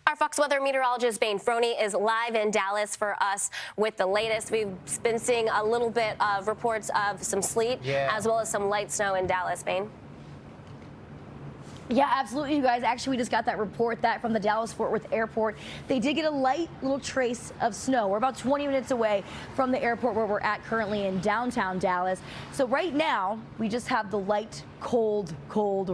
Our Fox Weather Meteorologist Bayne Froney is live in Dallas for us with the latest. We've been seeing a little bit of reports of some sleet as well as some light snow in Dallas, Bayne. Yeah, absolutely, you guys. Actually, we just got that report that from the Dallas-Fort Worth airport. They did get a light little trace of snow. We're about 20 minutes away from the airport where we're at currently in downtown Dallas. So right now, we just have the light, cold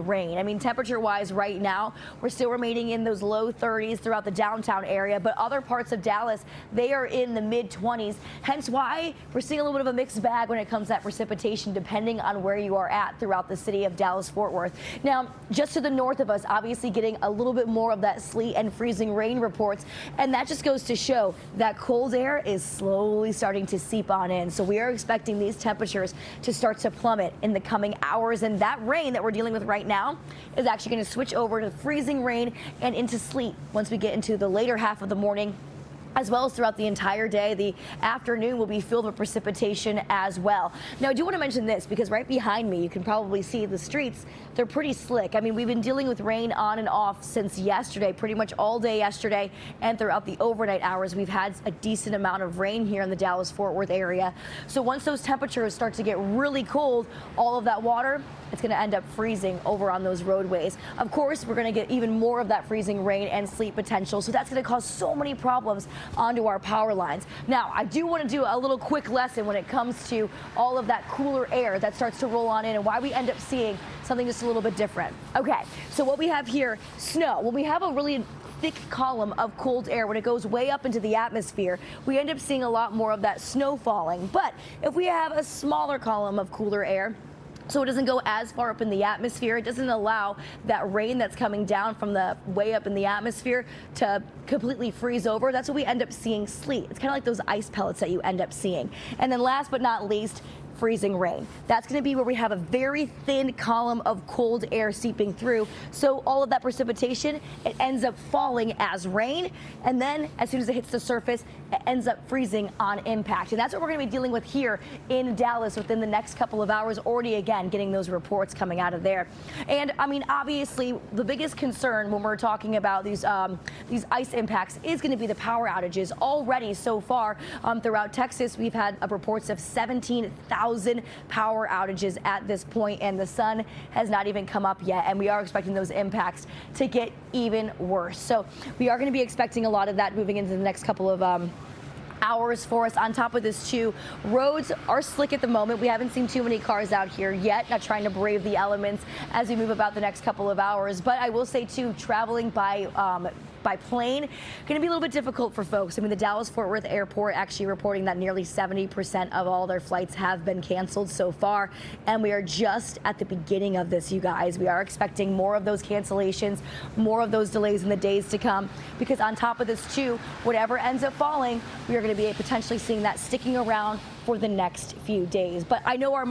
rain. I mean, temperature-wise right now, we're still remaining in those low 30s throughout the downtown area, but other parts of Dallas, they are in the mid-20s. Hence why we're seeing a little bit of a mixed bag when it comes to that precipitation, depending on where you are at throughout the city of Dallas-Fort Worth. Now, just to the north of us, obviously getting a little bit more of that sleet and freezing rain reports, and that just goes to show that cold air is slowly starting to seep on in. So we are expecting these temperatures to start to plummet in the coming hours, and that rain that we're dealing with right now is actually going to switch over to freezing rain and into sleet once we get into the later half of the morning, as well as throughout the entire day. The afternoon will be filled with precipitation as well. Now, I do want to mention this because right behind me, you can probably see the streets. They're pretty slick. I mean, we've been dealing with rain on and off since yesterday, pretty much all day yesterday, and throughout the overnight hours, we've had a decent amount of rain here in the Dallas-Fort Worth area. So once those temperatures start to get really cold, all of that water, it's going to end up freezing over on those roadways. Of course, we're going to get even more of that freezing rain and sleet potential, so that's going to cause so many problems onto our power lines. Now, I do want to do a little quick lesson when it comes to all of that cooler air that starts to roll on in and why we end up seeing something just a little bit different. Okay, so what we have here, snow. When we have a really thick column of cold air, when it goes way up into the atmosphere, we end up seeing a lot more of that snow falling. But if we have a smaller column of cooler air, so it doesn't go as far up in the atmosphere, it doesn't allow that rain that's coming down from the way up in the atmosphere to completely freeze over. That's what we end up seeing, sleet. It's kind of like those ice pellets that you end up seeing. And then last but not least, freezing rain. That's going to be where we have a very thin column of cold air seeping through. So all of that precipitation, it ends up falling as rain. And then as soon as it hits the surface, it ends up freezing on impact. And that's what we're going to be dealing with here in Dallas within the next couple of hours. Already, again, getting those reports coming out of there. And I mean, obviously, the biggest concern when we're talking about these ice impacts is going to be the power outages. Already so far throughout Texas, we've had reports of 17,000 power outages at this point, and the sun has not even come up yet, and we are expecting those impacts to get even worse. So we are going to be expecting a lot of that moving into the next couple of hours for us. On top of this too, roads are slick at the moment. We haven't seen too many cars out here yet, not trying to brave the elements as we move about the next couple of hours. But I will say too, traveling by plane, going to be a little bit difficult for folks. I mean, the Dallas-Fort Worth airport actually reporting that nearly 70% of all their flights have been canceled so far, and we are just at the beginning of this, you guys. We are expecting more of those cancellations, more of those delays in the days to come, because on top of this too, whatever ends up falling, we are going to be potentially seeing that sticking around for the next few days. But I know our